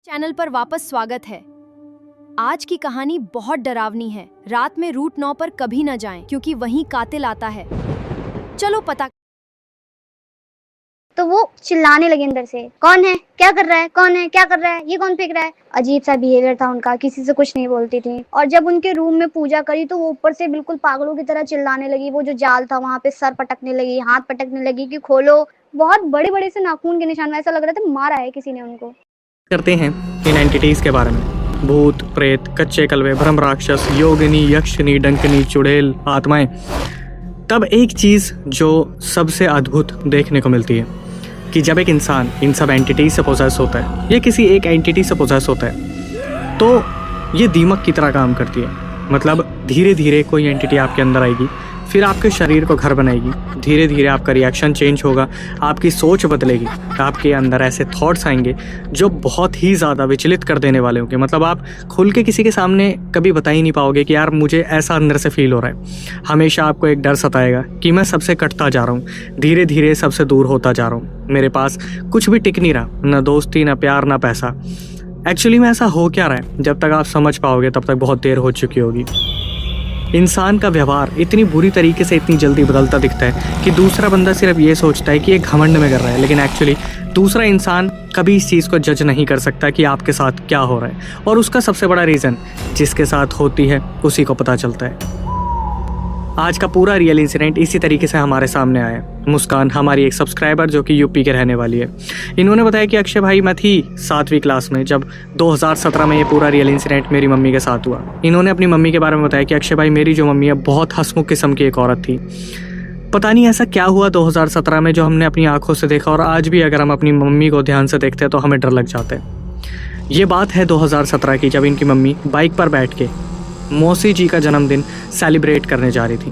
Channel पर वापस स्वागत है। आज की कहानी बहुत डरावनी है। रात में रूट 9 पर कभी न जाएं क्योंकि वहीं कातिल आता है। चलो पता। तो वो चिल्लाने लगे अंदर से, कौन है, क्या कर रहा है, कौन है, क्या कर रहा है, ये कौन फेंक रहा है। अजीब सा बिहेवियर था उनका, किसी से कुछ नहीं बोलती थी। और जब उनके रूम में पूजा करी तो वो ऊपर से बिल्कुल पागलों की तरह चिल्लाने लगी। वो जो जाल था वहां पे सर पटकने लगी, हाथ पटकने लगी कि खोलो। बहुत बड़े बड़े से नाखून के निशान, ऐसा लग रहा था मारा है किसी ने उनको। करते हैं इन एंटिटीज के बारे में। भूत, प्रेत, कच्चे कलवे, भ्रम राक्षस, योगिनी, यक्षिनी, डंकनी, चुड़ैल, आत्माएं। तब एक चीज़ जो सबसे अद्भुत देखने को मिलती है कि जब एक इंसान इन सब एंटिटीज से पोजेस होता है या किसी एक एंटिटी से पोजेस होता है तो ये दीमक की तरह काम करती है। मतलब धीरे धीरे कोई एंटिटी आपके अंदर आएगी, फिर आपके शरीर को घर बनाएगी। धीरे धीरे आपका रिएक्शन चेंज होगा, आपकी सोच बदलेगी, आपके अंदर ऐसे थॉट्स आएंगे जो बहुत ही ज़्यादा विचलित कर देने वाले होंगे। मतलब आप खुल के किसी के सामने कभी बता ही नहीं पाओगे कि यार मुझे ऐसा अंदर से फील हो रहा है। हमेशा आपको एक डर सताएगा कि मैं सबसे कटता जा रहा हूँ, धीरे धीरे सबसे दूर होता जा रहा हूँ, मेरे पास कुछ भी टिक नहीं रहा, ना दोस्ती, ना प्यार, ना पैसा। एक्चुअली में ऐसा हो क्या रहा है, जब तक आप समझ पाओगे तब तक बहुत देर हो चुकी होगी। इंसान का व्यवहार इतनी बुरी तरीके से इतनी जल्दी बदलता दिखता है कि दूसरा बंदा सिर्फ ये सोचता है कि ये घमंड में कर रहा है, लेकिन एक्चुअली दूसरा इंसान कभी इस चीज़ को जज नहीं कर सकता कि आपके साथ क्या हो रहा है। और उसका सबसे बड़ा रीज़न जिसके साथ होती है उसी को पता चलता है। आज का पूरा रियल इंसिडेंट इसी तरीके से हमारे सामने आया। मुस्कान हमारी एक सब्सक्राइबर जो कि यूपी के रहने वाली है, इन्होंने बताया कि अक्षय भाई, मैं थी 7वीं क्लास में जब 2017 में ये पूरा रियल इंसिडेंट मेरी मम्मी के साथ हुआ। इन्होंने अपनी मम्मी के बारे में बताया कि अक्षय भाई, मेरी जो मम्मी है बहुत हंसमुख किस्म की एक औरत थी। पता नहीं ऐसा क्या हुआ 2017 में जो हमने अपनी आंखों से देखा, और आज भी अगर हम अपनी मम्मी को ध्यान से देखते हैं तो हमें डर लग जाता है। ये बात है 2017 की, जब इनकी मम्मी बाइक पर बैठ के मौसी जी का जन्मदिन सेलिब्रेट करने जा रही थी।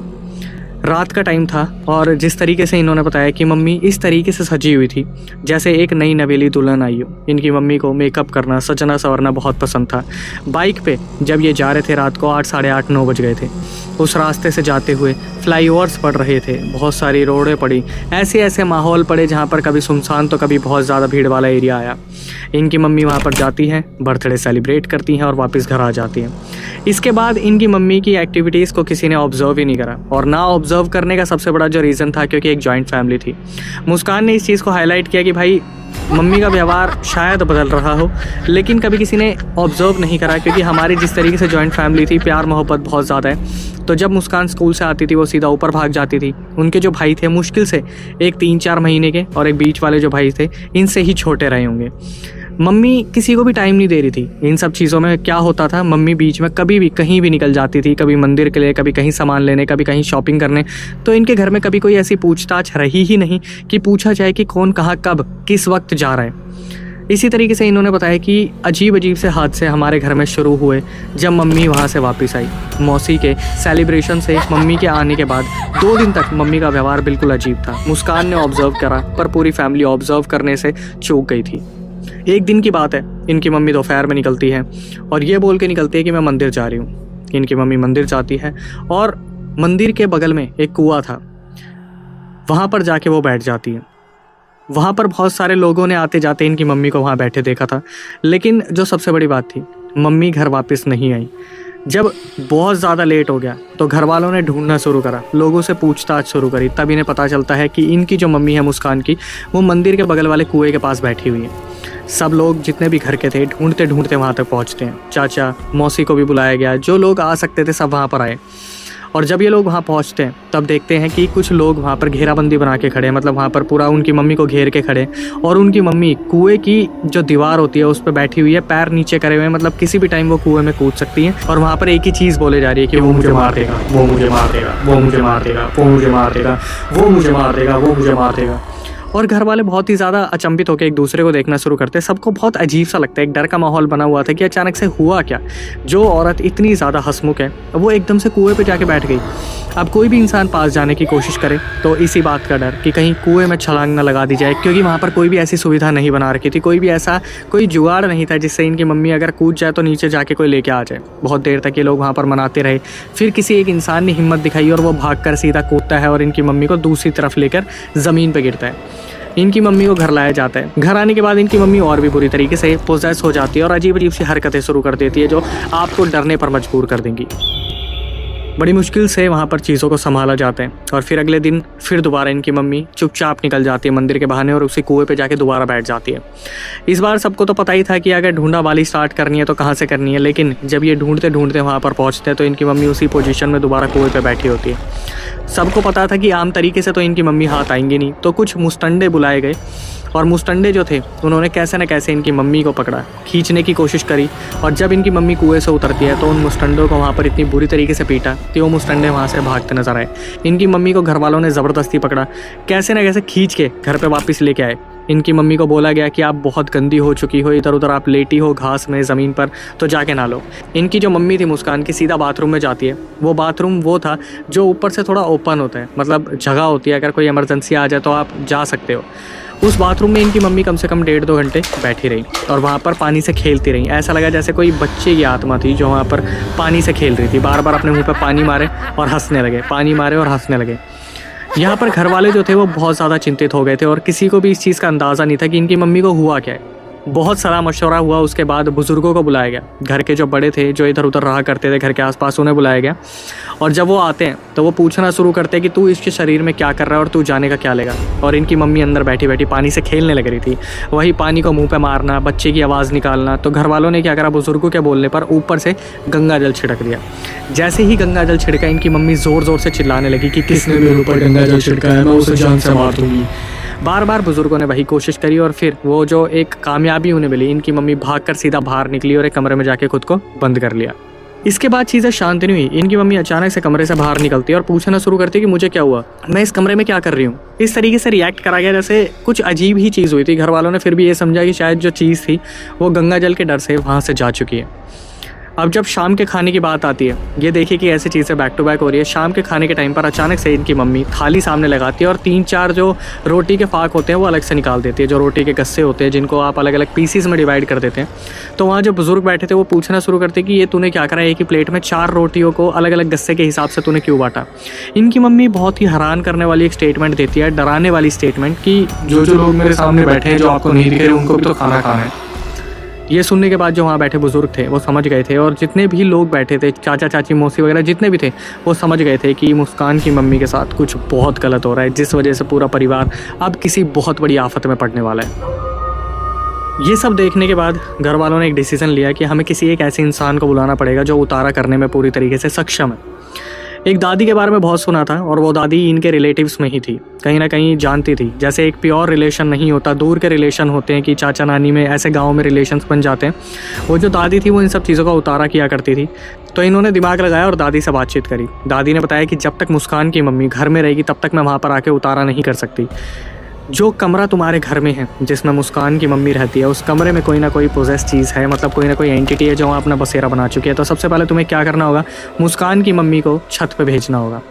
रात का टाइम था और जिस तरीके से इन्होंने बताया कि मम्मी इस तरीके से सजी हुई थी जैसे एक नई नवेली दुल्हन आई हो। इनकी मम्मी को मेकअप करना, सजना संवरना बहुत पसंद था। बाइक पे जब ये जा रहे थे, रात को 8, साढ़े 8, 9 बज गए थे। उस रास्ते से जाते हुए फ्लाईओवर्स पड़ रहे थे, बहुत सारी रोडें पड़ी, ऐसे ऐसे माहौल पड़े जहाँ पर कभी सुनसान तो कभी बहुत ज़्यादा भीड़ वाला एरिया आया। इनकी मम्मी वहाँ पर जाती हैं, बर्थडे सेलिब्रेट करती हैं और वापस घर आ जाती हैं। इसके बाद इनकी मम्मी की एक्टिविटीज़ को किसी ने ऑब्जर्व ही नहीं करा, और ना ऑब्जर्व करने का सबसे बड़ा जो रीज़न था क्योंकि एक जॉइंट फैमिली थी। मुस्कान ने इस चीज़ को हाईलाइट किया कि भाई मम्मी का व्यवहार शायद बदल रहा हो, लेकिन कभी किसी ने ऑब्जर्व नहीं करा क्योंकि हमारी जिस तरीके से जॉइंट फैमिली थी, प्यार मोहब्बत बहुत ज़्यादा है। तो जब मुस्कान स्कूल से आती थी वो सीधा ऊपर भाग जाती थी। उनके जो भाई थे मुश्किल से एक 3-4 महीने के, और एक बीच वाले जो भाई थे इनसे ही छोटे रहे होंगे। मम्मी किसी को भी टाइम नहीं दे रही थी इन सब चीज़ों में। क्या होता था, मम्मी बीच में कभी भी कहीं भी निकल जाती थी, कभी मंदिर के लिए, कभी कहीं सामान लेने, कभी कहीं शॉपिंग करने। तो इनके घर में कभी कोई ऐसी पूछताछ रही ही नहीं कि पूछा जाए कि कौन कहाँ कब किस वक्त जा रहा है। इसी तरीके से इन्होंने बताया कि अजीब अजीब से हादसे हमारे घर में शुरू हुए जब मम्मी वहाँ से वापस आई। मौसी के सेलिब्रेशन से मम्मी के आने के बाद 2 दिन तक मम्मी का व्यवहार बिल्कुल अजीब था। मुस्कान ने ऑब्जर्व करा पर पूरी फैमिली ऑब्जर्व करने से चूक गई थी। एक दिन की बात है, इनकी मम्मी दोपहर में निकलती है और ये बोल के निकलती है कि मैं मंदिर जा रही हूँ। इनकी मम्मी मंदिर जाती है और मंदिर के बगल में एक कुआं था, वहाँ पर जाके वो बैठ जाती है। वहाँ पर बहुत सारे लोगों ने आते जाते इनकी मम्मी को वहाँ बैठे देखा था, लेकिन जो सबसे बड़ी बात थी, मम्मी घर वापस नहीं आई। जब बहुत ज़्यादा लेट हो गया तो घर वालों ने ढूंढना शुरू करा, लोगों से पूछताछ शुरू करी। तब इन्हें पता चलता है कि इनकी जो मम्मी है मुस्कान की, वो मंदिर के बगल वाले कुएं के पास बैठी हुई है। सब लोग जितने भी घर के थे ढूंढते ढूंढते वहाँ तक पहुँचते हैं। चाचा, मौसी को भी बुलाया गया, जो लोग आ सकते थे सब वहाँ पर आए। और जब ये लोग वहाँ पहुँचते हैं तब देखते हैं कि कुछ लोग वहाँ पर घेराबंदी बना के खड़े हैं। मतलब वहाँ पर पूरा उनकी मम्मी को घेर के खड़े, और उनकी मम्मी कुएं की जो दीवार होती है उस पर बैठी हुई है, पैर नीचे करे हुए हैं। मतलब किसी भी टाइम वो कुएं में कूद सकती हैं। और वहाँ पर एक ही चीज़ बोले जा रही है कि वो मुझे मार देगा, वो मुझे मार देगा, वो मुझे मार देगा, वो मुझे मार देगा, वो मुझे मार देगा, वो मुझे मार देगा। और घर वाले बहुत ही ज़्यादा अचंभित होकर एक दूसरे को देखना शुरू करते हैं। सबको बहुत अजीब सा लगता है, एक डर का माहौल बना हुआ था कि अचानक से हुआ क्या। जो औरत इतनी ज़्यादा हंसमुख है वो एकदम से कुएं पे जाके बैठ गई। अब कोई भी इंसान पास जाने की कोशिश करे तो इसी बात का डर कि कहीं कुएं में छलांग ना लगा दी जाए, क्योंकि वहाँ पर कोई भी ऐसी सुविधा नहीं बना रखी थी, कोई भी ऐसा कोई जुगाड़ नहीं था जिससे इनकी मम्मी अगर कूद जाए तो नीचे जाके कोई लेके आ जाए। बहुत देर तक ये लोग वहाँ पर मनाते रहे। फिर किसी एक इंसान ने हिम्मत दिखाई और वो भाग कर सीधा कूदता है और इनकी मम्मी को दूसरी तरफ लेकर ज़मीन पर गिरता है। इनकी मम्मी को घर लाया जाता है। घर आने के बाद इनकी मम्मी और भी बुरी तरीके से पोजेस हो जाती है और अजीब अजीब सी हरकतें शुरू कर देती है जो आपको डरने पर मजबूर कर देंगी। बड़ी मुश्किल से वहाँ पर चीज़ों को संभाला जाता है और फिर अगले दिन फिर दोबारा इनकी मम्मी चुपचाप निकल जाती है मंदिर के बहाने और उसी कुएं पे जाके दोबारा बैठ जाती है। इस बार सबको तो पता ही था कि अगर ढूंढा वाली स्टार्ट करनी है तो कहाँ से करनी है, लेकिन जब ये ढूंढते ढूंढते वहाँ पर पहुँचते हैं तो इनकी मम्मी उसी पोजीशन में दोबारा कुएं पे बैठी होती है। सबको पता था कि आम तरीके से तो इनकी मम्मी हाथ आएंगी नहीं, तो कुछ मुस्तंडे बुलाए गए और मुस्तंडे जो थे उन्होंने कैसे न कैसे इनकी मम्मी को पकड़ा, खींचने की कोशिश करी और जब इनकी मम्मी कुएं से उतरती है तो उन मुस्तंडों को वहाँ पर इतनी बुरी तरीके से पीटा कि वो मुस्तंडे वहाँ से भागते नजर आए। इनकी मम्मी को घर वालों ने ज़बरदस्ती पकड़ा, कैसे न कैसे खींच के घर पे वापस लेके आए। इनकी मम्मी को बोला गया कि आप बहुत गंदी हो चुकी हो, इधर उधर आप लेटी हो घास में ज़मीन पर, तो जाके नहा लो। इनकी जो मम्मी थी मुस्कान की सीधा बाथरूम में जाती है। वो बाथरूम वो था जो ऊपर से थोड़ा ओपन होता है, मतलब जगह होती है, अगर कोई इमरजेंसी आ जाए तो आप जा सकते हो। उस बाथरूम में इनकी मम्मी कम से कम 1.5-2 घंटे बैठी रही और वहाँ पर पानी से खेलती रही। ऐसा लगा जैसे कोई बच्चे की आत्मा थी जो वहाँ पर पानी से खेल रही थी, बार बार अपने मुंह पर पानी मारे और हंसने लगे, पानी मारे और हंसने लगे। यहाँ पर घर वाले जो थे वो बहुत ज़्यादा चिंतित हो गए थे और किसी को भी इस चीज़ का अंदाज़ा नहीं था कि इनकी मम्मी को हुआ क्या है। बहुत सारा मशवरा हुआ, उसके बाद बुज़ुर्गों को बुलाया गया, घर के जो बड़े थे जो इधर उधर रहा करते थे घर के आसपास, उन्हें बुलाया गया और जब वो आते हैं तो वो पूछना शुरू करते हैं कि तू इसके शरीर में क्या कर रहा है और तू जाने का क्या लेगा। और इनकी मम्मी अंदर बैठी बैठी पानी से खेलने लग रही थी, वही पानी को मुंह पे मारना, बच्चे की आवाज़ निकालना। तो घर वालों ने क्या करा, बुजुर्गों के बोलने पर ऊपर से गंगा जल छिड़क दिया। जैसे ही गंगा जल छिड़का इनकी मम्मी ज़ोर ज़ोर से चिल्लाने लगी कि किसने मेरे ऊपर गंगा जल छिड़का है, मैं उसे जान से मार दूंगी। बार बार बुजुर्गों ने वही कोशिश करी और फिर वो जो एक कामयाबी उन्हें मिली, इनकी मम्मी भागकर सीधा बाहर निकली और एक कमरे में जाके खुद को बंद कर लिया। इसके बाद चीज़ें शांत नहीं हुई। इनकी मम्मी अचानक से कमरे से बाहर निकलती है और पूछना शुरू करती है कि मुझे क्या हुआ, मैं इस कमरे में क्या कर रही हूँ। इस तरीके से रिएक्ट करा गया जैसे कुछ अजीब ही चीज़ हुई थी। घर वालों ने फिर भी ये समझा कि शायद जो चीज़ थी वो गंगा जल के डर से वहाँ से जा चुकी है। अब जब शाम के खाने की बात आती है, ये देखिए कि ऐसी चीज़ें बैक टू बैक हो रही है। शाम के खाने के टाइम पर अचानक से इनकी मम्मी थाली सामने लगाती है और 3-4 जो रोटी के फाक होते हैं वो अलग से निकाल देती है, जो रोटी के गस्से होते हैं जिनको आप अलग अलग पीसीज में डिवाइड कर देते हैं। तो वहाँ जो बुजुर्ग बैठे थे वो पूछना शुरू करते कि ये तूने क्या करा, एक ही प्लेट में 4 रोटियों को अलग अलग गस्से के हिसाब से तूने क्यों बांटा। इनकी मम्मी बहुत ही हैरान करने वाली एक स्टेटमेंट देती है, डराने वाली स्टेटमेंट, कि जो लोग मेरे सामने बैठे हैं जो आपको नहीं दिख रहे उनको भी तो खाना खाना है। ये सुनने के बाद जो वहाँ बैठे बुजुर्ग थे वो समझ गए थे और जितने भी लोग बैठे थे, चाचा चाची मौसी वगैरह जितने भी थे, वो समझ गए थे कि मुस्कान की मम्मी के साथ कुछ बहुत गलत हो रहा है, जिस वजह से पूरा परिवार अब किसी बहुत बड़ी आफत में पड़ने वाला है। ये सब देखने के बाद घर वालों ने एक डिसीजन लिया कि हमें किसी एक ऐसे इंसान को बुलाना पड़ेगा जो उतारा करने में पूरी तरीके से सक्षम है। एक दादी के बारे में बहुत सुना था और वो दादी इनके रिलेटिव्स में ही थी, कहीं ना कहीं जानती थी। जैसे एक प्योर रिलेशन नहीं होता, दूर के रिलेशन होते हैं कि चाचा नानी में, ऐसे गांव में रिलेशंस बन जाते हैं। वो जो दादी थी वो इन सब चीज़ों का उतारा किया करती थी। तो इन्होंने दिमाग लगाया और दादी से बातचीत करी। दादी ने बताया कि जब तक मुस्कान की मम्मी घर में रहेगी तब तक मैं वहाँ पर आके उतारा नहीं कर सकती। जो कमरा तुम्हारे घर में है जिसमें मुस्कान की मम्मी रहती है, उस कमरे में कोई ना कोई पोजेस चीज़ है, मतलब कोई ना कोई एंटिटी है जो अपना बसेरा बना चुकी है। तो सबसे पहले तुम्हें क्या करना होगा, मुस्कान की मम्मी को छत पे भेजना होगा।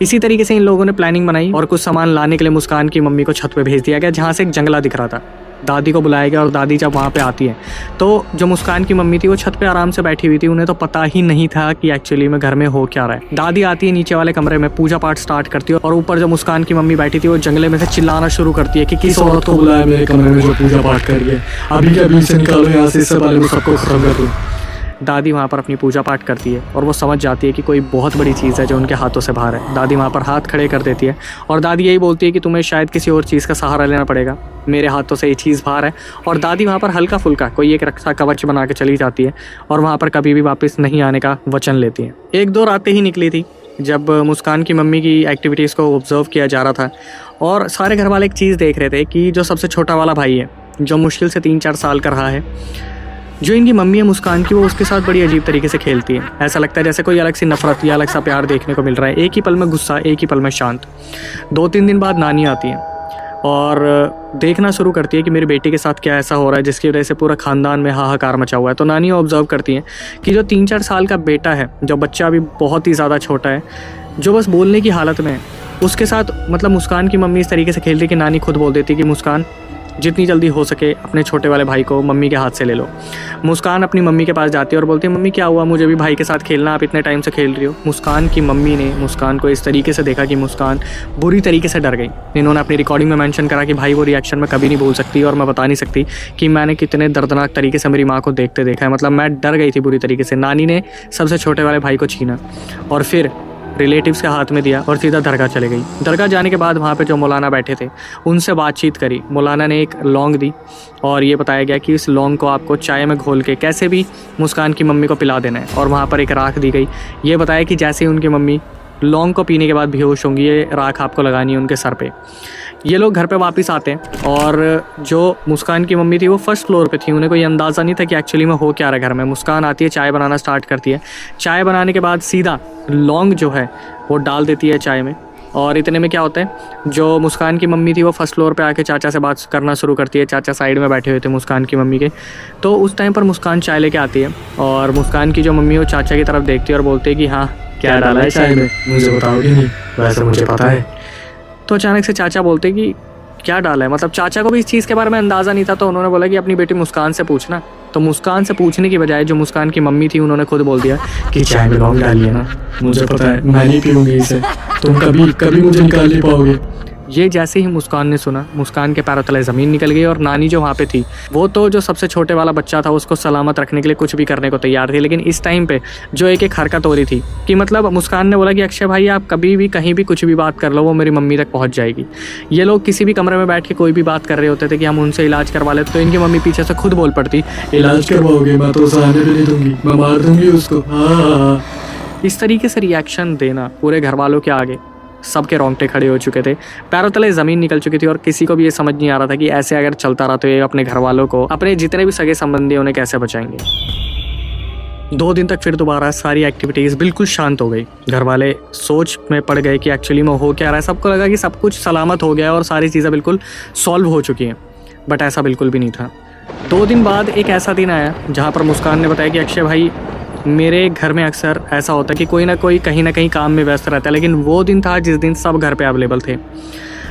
इसी तरीके से इन लोगों ने प्लानिंग बनाई और कुछ सामान लाने के लिए मुस्कान की मम्मी को छत पे भेज दिया गया, जहाँ से एक जंगला दिख रहा था। दादी को बुलाया गया और दादी जब वहाँ पे आती है तो जो मुस्कान की मम्मी थी वो छत पे आराम से बैठी हुई थी। उन्हें तो पता ही नहीं था कि एक्चुअली में घर में हो क्या रहा है। दादी आती है नीचे वाले कमरे में, पूजा पाठ स्टार्ट करती है और ऊपर जो मुस्कान की मम्मी बैठी थी वो जंगले में से चिल्लाना शुरू करती है कि किस औरत को बुलाया मेरे कमरे में जो पूजा पाठ कर रही है, अभी के अभी से निकालो यहाँ से, इससे पहले मैं सबको खत्म कर दूँ। दादी वहाँ पर अपनी पूजा पाठ करती है और वो समझ जाती है कि कोई बहुत बड़ी चीज़ है जो उनके हाथों से बाहर है। दादी वहाँ पर हाथ खड़े कर देती है और दादी यही बोलती है कि तुम्हें शायद किसी और चीज़ का सहारा लेना पड़ेगा, मेरे हाथों से ये चीज़ बाहर है। और दादी वहाँ पर हल्का फुल्का कोई एक रक्षा कवच बना के चली जाती है और वहाँ पर कभी भी वापस नहीं आने का वचन लेती है। 1-2 रातें ही निकली थी जब मुस्कान की मम्मी की एक्टिविटीज़ को ऑब्जर्व किया जा रहा था और सारे घर वाले एक चीज़ देख रहे थे कि जो सबसे छोटा वाला भाई है, जो मुश्किल से 3-4 साल का रहा है, जो इनकी मम्मी है मुस्कान की, वो उसके साथ बड़ी अजीब तरीके से खेलती है। ऐसा लगता है जैसे कोई अलग सी नफरत या अलग सा प्यार देखने को मिल रहा है। एक ही पल में गुस्सा, एक ही पल में शांत। 2-3 दिन बाद नानी आती है और देखना शुरू करती है कि मेरी बेटी के साथ क्या ऐसा हो रहा है जिसकी वजह से पूरा ख़ानदान में हाहाकार मचा हुआ है। तो नानी ऑब्जर्व करती है कि जो 3-4 साल का बेटा है, जो बच्चा अभी बहुत ही ज़्यादा छोटा है, जो बस बोलने की हालत में है, उसके साथ मतलब मुस्कान की मम्मी इस तरीके से खेलती कि नानी खुद बोल देती कि मुस्कान जितनी जल्दी हो सके अपने छोटे वाले भाई को मम्मी के हाथ से ले लो। मुस्कान अपनी मम्मी के पास जाती है और बोलती है मम्मी क्या हुआ, मुझे भी भाई के साथ खेलना, आप इतने टाइम से खेल रही हो। मुस्कान की मम्मी ने मुस्कान को इस तरीके से देखा कि मुस्कान बुरी तरीके से डर गई। इन्होंने अपनी रिकॉर्डिंग में मेंशन करा कि भाई वो रिएक्शन में कभी नहीं भूल सकती और मैं बता नहीं सकती कि मैंने कितने दर्दनाक तरीके से मेरी माँ को देखते देखा है। मतलब मैं डर गई थी बुरी तरीके से। नानी ने सबसे छोटे वाले भाई को छीना और फिर रिलेटिव्स के हाथ में दिया और सीधा दरगाह चले गई। दरगाह जाने के बाद वहाँ पे जो मौलाना बैठे थे उनसे बातचीत करी। मौलाना ने एक लौंग दी और ये बताया गया कि इस लौंग को आपको चाय में घोल के कैसे भी मुस्कान की मम्मी को पिला देना है। और वहाँ पर एक राख दी गई। ये बताया कि जैसे ही उनकी मम्मी लौंग को पीने के बाद बेहोश होंगी, ये राख आपको लगानी है उनके सर पे। ये लोग घर पे वापस आते हैं और जो मुस्कान की मम्मी थी वो फर्स्ट फ्लोर पे थी। उन्हें कोई अंदाज़ा नहीं था कि एक्चुअली में हो क्या रहा है घर में। मुस्कान आती है, चाय बनाना स्टार्ट करती है। चाय बनाने के बाद सीधा लौंग जो है वो डाल देती है चाय में। और इतने में क्या होता है, जो मुस्कान की मम्मी थी वो फर्स्ट फ्लोर पे आके चाचा से बात करना शुरू करती है। चाचा साइड में बैठे हुए थे मुस्कान की मम्मी के। तो उस टाइम पर मुस्कान चाय लेके आती है और मुस्कान की जो मम्मी है वो चाचा की तरफ देखती है और बोलती है कि हाँ क्या डाला है चाय में, मुझे बताओगी नहीं? वैसे मुझे पता है। तो अचानक से चाचा बोलते कि क्या डाला है। मतलब चाचा को भी इस चीज़ के बारे में अंदाज़ा नहीं था। तो उन्होंने बोला कि अपनी बेटी मुस्कान से पूछना। तो मुस्कान से पूछने की बजाय जो मुस्कान की मम्मी थी उन्होंने खुद बोल दिया कि चाय में लौंग डाली है ना, मुझे पता है, मैं नहीं पीऊँगी इसे, तुम कभी मुझे निकाल नहीं पाओगे। ये जैसे ही मुस्कान ने सुना, मुस्कान के पैरों तले ज़मीन निकल गई। और नानी जो वहाँ पे थी वो तो जो सबसे छोटे वाला बच्चा था उसको सलामत रखने के लिए कुछ भी करने को तैयार थी। लेकिन इस टाइम पे जो एक हरकत हो रही थी कि मतलब मुस्कान ने बोला कि अक्षय भाई आप कभी भी कहीं भी कुछ भी बात कर लो, वो मेरी मम्मी तक पहुँच जाएगी। ये लोग किसी भी कमरे में बैठ के कोई भी बात कर रहे होते थे कि हम उनसे इलाज करवा लेते, तो इनकी मम्मी पीछे से खुद बोल पड़ती, इलाज करवाओगे, मैं तो उसे आने भी नहीं दूंगी, मैं मार दूंगी उसको। हाँ। इस तरीके से रिएक्शन देना पूरे घर वालों के आगे, सबके रोंगटे खड़े हो चुके थे, पैरों तले ज़मीन निकल चुकी थी। और किसी को भी ये समझ नहीं आ रहा था कि ऐसे अगर चलता रहा तो ये अपने घर वालों को, अपने जितने भी सगे संबंधी उन्हें कैसे बचाएंगे। 2 दिन तक फिर दोबारा सारी एक्टिविटीज़ बिल्कुल शांत हो गई। घर वाले सोच में पड़ गए कि एक्चुअली में हो क्या रहा है। सबको लगा कि सब कुछ सलामत हो गया और सारी चीज़ें बिल्कुल सॉल्व हो चुकी हैं, बट ऐसा बिल्कुल भी नहीं था। 2 दिन बाद एक ऐसा दिन आया जहाँ पर मुस्कान ने बताया कि अक्षय भाई मेरे घर में अक्सर ऐसा होता है कि कोई ना कोई कहीं ना कहीं काम में व्यस्त रहता है, लेकिन वो दिन था जिस दिन सब घर पे अवेलेबल थे।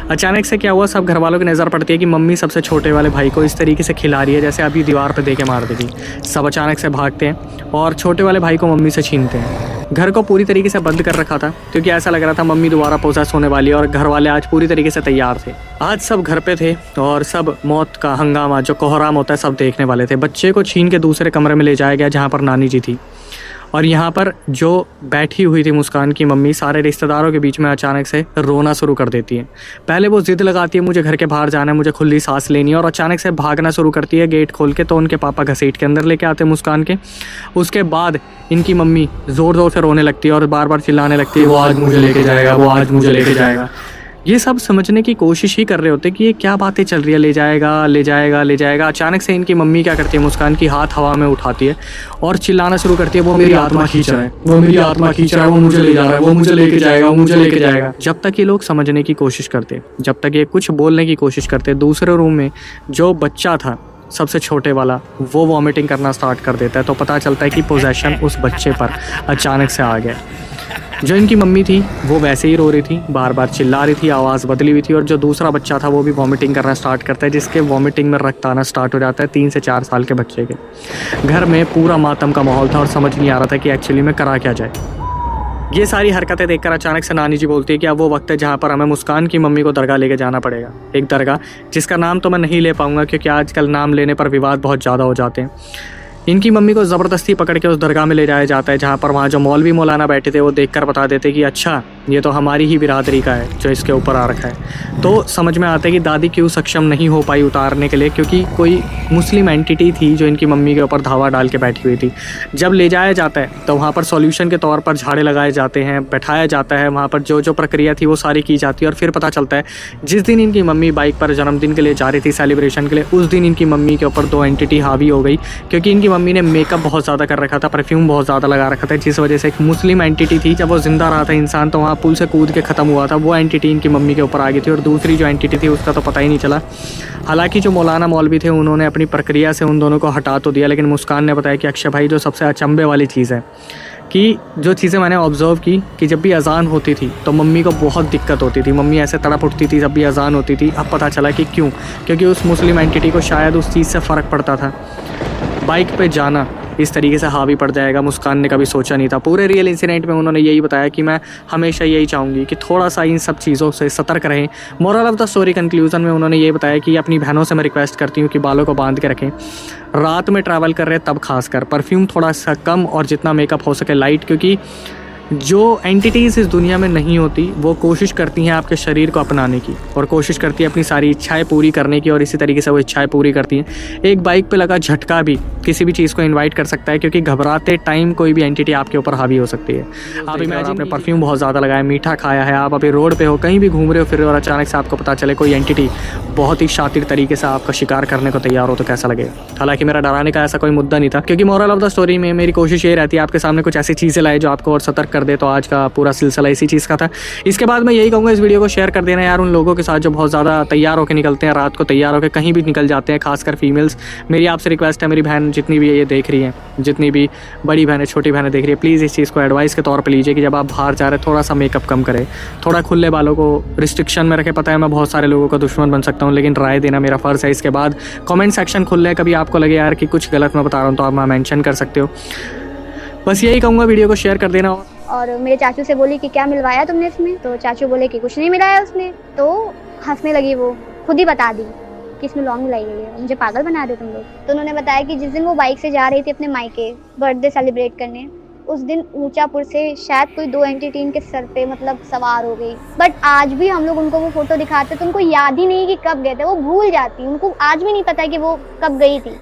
अचानक से क्या हुआ, सब घर वालों की नज़र पड़ती है कि मम्मी सबसे छोटे वाले भाई को इस तरीके से खिला रही है जैसे अभी दीवार पे दे के मार देगी। सब अचानक से भागते हैं और छोटे वाले भाई को मम्मी से छीनते हैं। घर को पूरी तरीके से बंद कर रखा था क्योंकि ऐसा लग रहा था मम्मी दोबारा पोसेस होने वाली है और घर वाले आज पूरी तरीके से तैयार थे। आज सब घर पे थे और सब मौत का हंगामा जो कोहराम होता है सब देखने वाले थे। बच्चे को छीन के दूसरे कमरे में ले जाया गया जहाँ पर नानी जी थी। और यहाँ पर जो बैठी हुई थी मुस्कान की मम्मी सारे रिश्तेदारों के बीच में अचानक से रोना शुरू कर देती है। पहले वो जिद लगाती है मुझे घर के बाहर जाना है, मुझे खुली सांस लेनी है, और अचानक से भागना शुरू करती है गेट खोल के। तो उनके पापा घसीट के अंदर लेके आते हैं मुस्कान के। उसके बाद इनकी मम्मी ज़ोर ज़ोर से रोने लगती है और बार बार चिल्लाने लगती है वो आज मुझे लेके जाएगा, वो आज मुझे लेके जाएगा। ये सब समझने की कोशिश ही कर रहे होते कि ये क्या बातें चल रही है, ले जाएगा ले जाएगा ले जाएगा। अचानक से इनकी मम्मी क्या करती है, मुस्कान की हाथ हवा में उठाती है और चिल्लाना शुरू करती है वो मेरी आत्मा खींच रहा है, वो मेरी आत्मा खींच रहा है, वो मुझे ले जा रहा है, वो मुझे लेके जाएगा, वो मुझे लेके जाएगा। जब तक ये लोग समझने की कोशिश करते, जब तक ये कुछ बोलने की कोशिश करते, दूसरे रूम में जो बच्चा था सबसे छोटे वाला वो वॉमिटिंग करना स्टार्ट कर देता है। तो पता चलता है कि पोजेशन उस बच्चे पर अचानक से आ गया। जो इनकी मम्मी थी वो वैसे ही रो रही थी, बार बार चिल्ला रही थी, आवाज़ बदली हुई थी। और जो दूसरा बच्चा था वो भी वॉमिटिंग करना स्टार्ट करता है, जिसके वॉमिटिंग में रक्त आना स्टार्ट हो जाता है 3 से 4 साल के बच्चे के। घर में पूरा मातम का माहौल था और समझ नहीं आ रहा था कि एक्चुअली में करा क्या जाए। ये सारी हरकतें देखकर अचानक से नानी जी बोलती है कि अब वो वक्त है जहाँ पर हमें मुस्कान की मम्मी को दरगाह लेके जाना पड़ेगा। एक दरगाह जिसका नाम तो मैं नहीं ले पाऊँगा क्योंकि आजकल नाम लेने पर विवाद बहुत ज़्यादा हो जाते हैं। इनकी मम्मी को ज़बरदस्ती पकड़ के उस दरगाह में ले जाया जाता है जहाँ पर वहाँ जो मौलवी मौलाना बैठे थे वो देखकर बता देते कि अच्छा ये तो हमारी ही बिरादरी का है जो इसके ऊपर आ रखा है। तो समझ में आता है कि दादी क्यों सक्षम नहीं हो पाई उतारने के लिए, क्योंकि कोई मुस्लिम एंटिटी थी जो इनकी मम्मी के ऊपर धावा डाल के बैठी हुई थी। जब ले जाया जाता है तो वहाँ पर सॉल्यूशन के तौर पर झाड़े लगाए जाते हैं, बैठाया जाता है, वहाँ पर जो प्रक्रिया थी वो सारी की जाती है। और फिर पता चलता है जिस दिन इनकी मम्मी बाइक पर जन्मदिन के लिए जा रही थी सेलिब्रेशन के लिए, उस दिन इनकी मम्मी के ऊपर 2 एंटिटी हावी हो गई क्योंकि इनकी मम्मी ने मेकअप बहुत ज़्यादा कर रखा था, परफ्यूम बहुत ज़्यादा लगा रखा था, जिस वजह से एक मुस्लिम एंटिटी थी जब वो जिंदा रहा था इंसान तो वहाँ पुल से कूद के ख़त्म हुआ था, वो एंटिटी इनकी मम्मी के ऊपर आ गई थी। और दूसरी जो एंटिटी थी उसका तो पता ही नहीं चला। हालांकि जो मौलाना मौलवी थे उन्होंने अपनी प्रक्रिया से उन दोनों को हटा तो दिया, लेकिन मुस्कान ने बताया कि अक्षय भाई जो सबसे अचंभे वाली चीज़ है कि जो चीज़ें मैंने ऑब्जर्व की कि जब भी अजान होती थी तो मम्मी को बहुत दिक्कत होती थी, मम्मी ऐसे तड़प उठती थी जब भी अजान होती थी। अब पता चला कि क्यों, क्योंकि उस मुस्लिम एंटिटी को शायद उस चीज़ से फ़र्क पड़ता था। बाइक पे जाना इस तरीके से हावी पड़ जाएगा, मुस्कान ने कभी सोचा नहीं था। पूरे रियल इंसिडेंट में उन्होंने यही बताया कि मैं हमेशा यही चाहूँगी कि थोड़ा सा इन सब चीज़ों से सतर्क रहें। Moral of the story conclusion में उन्होंने ये बताया कि अपनी बहनों से मैं रिक्वेस्ट करती हूँ कि बालों को बांध के रखें, रात में ट्रैवल कर रहे हैं तब खासकर परफ्यूम थोड़ा सा कम और जितना मेकअप हो सके लाइट, क्योंकि जो एंटिटीज़ इस दुनिया में नहीं होती वो कोशिश करती हैं आपके शरीर को अपनाने की और कोशिश करती हैं अपनी सारी इच्छाएं पूरी करने की, और इसी तरीके से वो इच्छाएं पूरी करती हैं। एक बाइक पे लगा झटका भी किसी भी चीज़ को इनवाइट कर सकता है, क्योंकि घबराते टाइम कोई भी एंटिटी आपके ऊपर हावी हो सकती है। आप इमेजिन, आपने परफ्यूम बहुत ज़्यादा लगाया, मीठा खाया है, आप अभी रोड पर हो, कहीं भी घूम रहे हो फिर रहे हो, और अचानक से आपको पता चले कोई एंटिटी बहुत ही शातिर तरीके से आपका शिकार करने को तैयार हो, तो कैसा लगेगा। हालांकि मेरा डराने का ऐसा कोई मुद्दा नहीं था, क्योंकि मोरल ऑफ द स्टोरी में मेरी कोशिश ये रहती है आपके सामने कुछ ऐसी चीज़ें लाए जो आपको और सतर्क कर दे। तो आज का पूरा सिलसिला इसी चीज़ का था। इसके बाद मैं यही कहूँगा, इस वीडियो को शेयर कर देना यार उन लोगों के साथ जो बहुत ज़्यादा तैयार होकर निकलते हैं, रात को तैयार होकर कहीं भी निकल जाते हैं, खासकर फीमेल्स। मेरी आपसे रिक्वेस्ट है, मेरी बहन जितनी भी ये देख रही हैं, जितनी भी बड़ी बहनें छोटी बहनें देख रही है, प्लीज़ इस चीज़ को एडवाइस के तौर पर लीजिए कि जब आप बाहर जा रहे हैं थोड़ा सा मेकअप कम करें, थोड़ा खुले बालों को रिस्ट्रिक्शन में रखें। पता है मैं बहुत सारे लोगों का दुश्मन बन सकता हूँ, लेकिन राय देना मेरा फ़र्ज़ है। इसके बाद कमेंट सेक्शन खुल है, कभी आपको लगे यार कि कुछ गलत मैं बता रहा हूँ तो आप वहाँ मेंशन कर सकते हो। बस यही कहूँगा, वीडियो को शेयर कर देना। और मेरे चाचू से बोली कि क्या मिलवाया तुमने इसमें, तो चाचू बोले कि कुछ नहीं मिलाया उसने। तो हंसने लगी, वो खुद ही बता दी कि इसमें लौंग मिलाई गई है, मुझे पागल बना रहे तुम लोग। तो उन्होंने बताया कि जिस दिन वो बाइक से जा रही थी अपने मायके बर्थडे सेलिब्रेट करने, उस दिन ऊंचापुर से शायद कोई 2 एंटिटी इनके सर पे मतलब सवार हो गई। बट आज भी हम लोग उनको वो फोटो दिखाते तो उनको याद ही नहीं कि कब गए थे, वो भूल जाती, उनको आज भी नहीं पता कि वो कब गई थी।